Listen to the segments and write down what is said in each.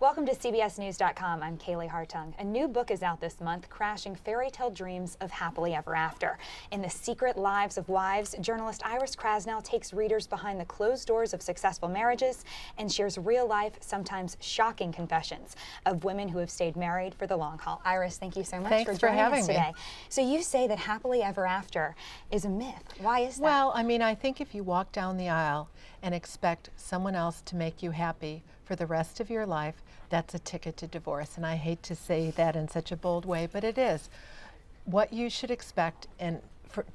Welcome to CBSNews.com. I'm Kaylee Hartung. A new book is out this month, crashing fairy tale dreams of happily ever after. In The Secret Lives of Wives, journalist Iris Krasnow takes readers behind the closed doors of successful marriages and shares real-life, sometimes shocking confessions of women who have stayed married for the long haul. Iris, thank you so much for joining us today. So you say that happily ever after is a myth. Why is that? Well, I mean, I think if you walk down the aisle and expect someone else to make you happy for the rest of your life, that's a ticket to divorce. And I hate to say that in such a bold way, but it is. What you should expect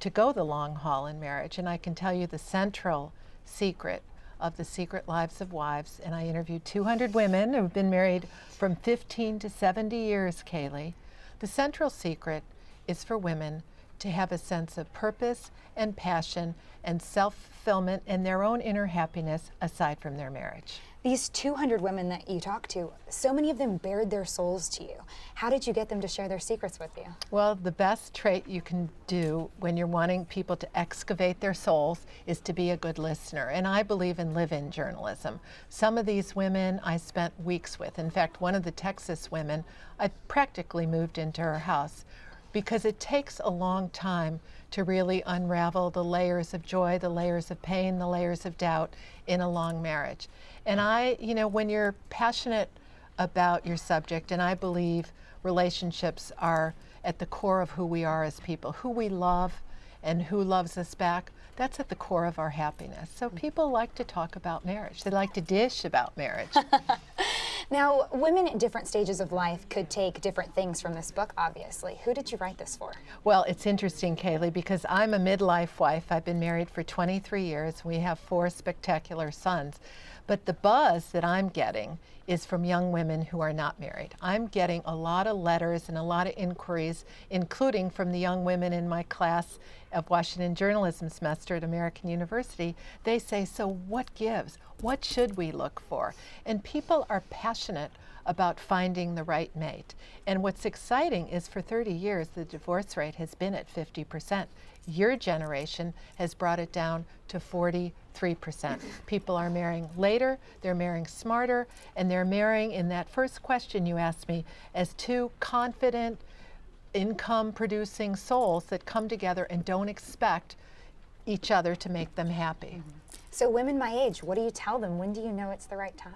to go the long haul in marriage, and I can tell you the central secret of The Secret Lives of Wives, and I interviewed 200 women who've been married from 15 to 70 years, Kaylee. The central secret is for women to have a sense of purpose and passion and self-fulfillment and their own inner happiness aside from their marriage. These 200 women that you talked to, so many of them bared their souls to you. How did you get them to share their secrets with you? Well, the best trait you can do when you're wanting people to excavate their souls is to be a good listener. And I believe in live-in journalism. Some of these women I spent weeks with. In fact, one of the Texas women, I practically moved into her house because it takes a long time to really unravel the layers of joy, the layers of pain, the layers of doubt in a long marriage. And when you're passionate about your subject, and I believe relationships are at the core of who we are as people, who we love and who loves us back, that's at the core of our happiness. So people like to talk about marriage. They like to dish about marriage. Now, women at different stages of life could take different things from this book, obviously. Who did you write this for? Well, it's interesting, Kaylee, because I'm a midlife wife. I've been married for 23 years. We have 4 spectacular sons. But the buzz that I'm getting is from young women who are not married. I'm getting a lot of letters and a lot of inquiries, including from the young women in my class of Washington journalism semester at American University. They say, so what gives? What should we look for? And people are passionate about finding the right mate. And what's exciting is for 30 years, the divorce rate has been at 50%. Your generation has brought it down to 43%. People are marrying later, they're marrying smarter, and they're marrying, in that first question you asked me, as 2 confident, income-producing souls that come together and don't expect each other to make them happy. So women my age, what do you tell them? When do you know it's the right time?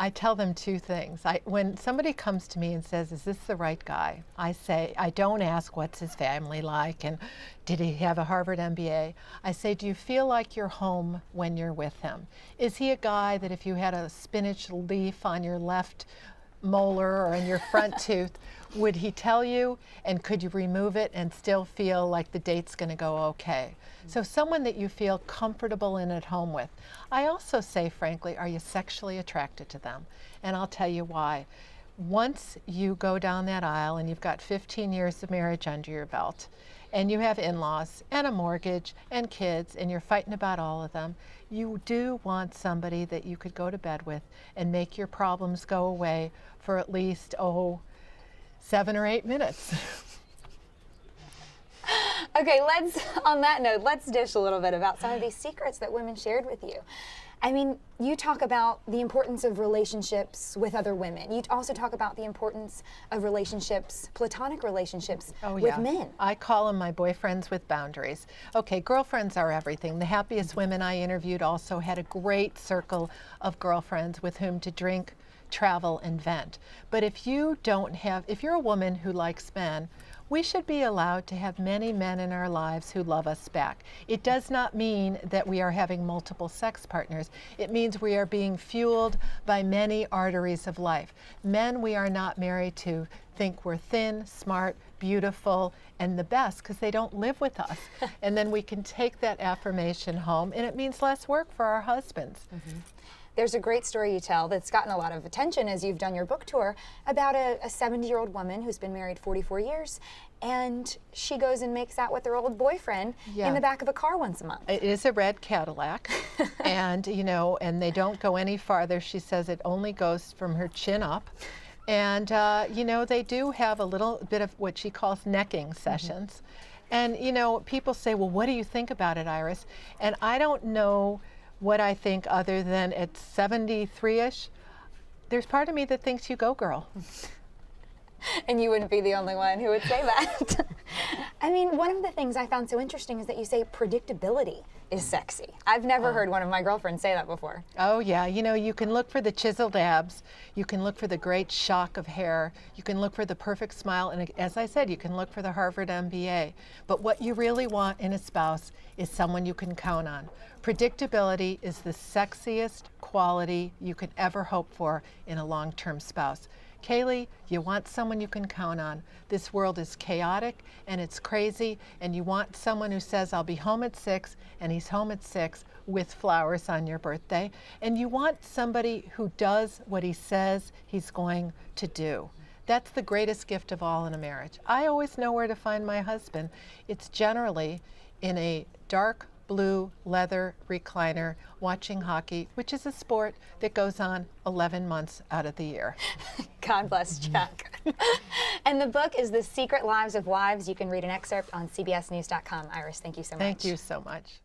I tell them 2 things. When somebody comes to me and says, is this the right guy? I don't ask what's his family like and did he have a Harvard MBA? I say, do you feel like you're home when you're with him? Is he a guy that if you had a spinach leaf on your left molar or in your front tooth, would he tell you, and could you remove it and still feel like the date's going to go okay? So someone that you feel comfortable and at home with. I also say, frankly, are you sexually attracted to them? And I'll tell you why. Once you go down that aisle and you've got 15 years of marriage under your belt, and you have in-laws and a mortgage and kids, and you're fighting about all of them, you do want somebody that you could go to bed with and make your problems go away for at least, 7 or 8 minutes. Okay, on that note, let's dish a little bit about some of these secrets that women shared with you. I mean, you talk about the importance of relationships with other women. You also talk about the importance of relationships, platonic relationships with men. I call them my boyfriends with boundaries. Okay, girlfriends are everything. The happiest women I interviewed also had a great circle of girlfriends with whom to drink, travel, and vent. But if you're a woman who likes men, we should be allowed to have many men in our lives who love us back. It does not mean that we are having multiple sex partners. It means we are being fueled by many arteries of life. Men we are not married to think we're thin, smart, beautiful, and the best because they don't live with us. And then we can take that affirmation home, and it means less work for our husbands. There's a great story you tell that's gotten a lot of attention as you've done your book tour about a 70-year-old woman who's been married 44 years, and she goes and makes out with her old boyfriend in the back of a car once a month. It is a red Cadillac, and and they don't go any farther. She says it only goes from her chin up. And they do have a little bit of what she calls necking sessions. And people say, well, what do you think about it, Iris? And I don't know what I think other than at 73-ish, there's part of me that thinks you go, girl. And you wouldn't be the only one who would say that. I mean, one of the things I found so interesting is that you say predictability is sexy. I've never heard one of my girlfriends say that before. Oh yeah, you know, you can look for the chiseled abs, you can look for the great shock of hair, you can look for the perfect smile, and as I said, you can look for the Harvard MBA. But what you really want in a spouse is someone you can count on. Predictability is the sexiest quality you could ever hope for in a long-term spouse. Kaylee, you want someone you can count on. This world is chaotic and it's crazy, and you want someone who says, I'll be home at 6, and he's home at 6 with flowers on your birthday. And you want somebody who does what he says he's going to do. That's the greatest gift of all in a marriage. I always know where to find my husband. It's generally in a dark blue leather recliner watching hockey, which is a sport that goes on 11 months out of the year. God bless Chuck. And the book is The Secret Lives of Wives. You can read an excerpt on CBSNews.com. Iris, thank you so much. Thank you so much.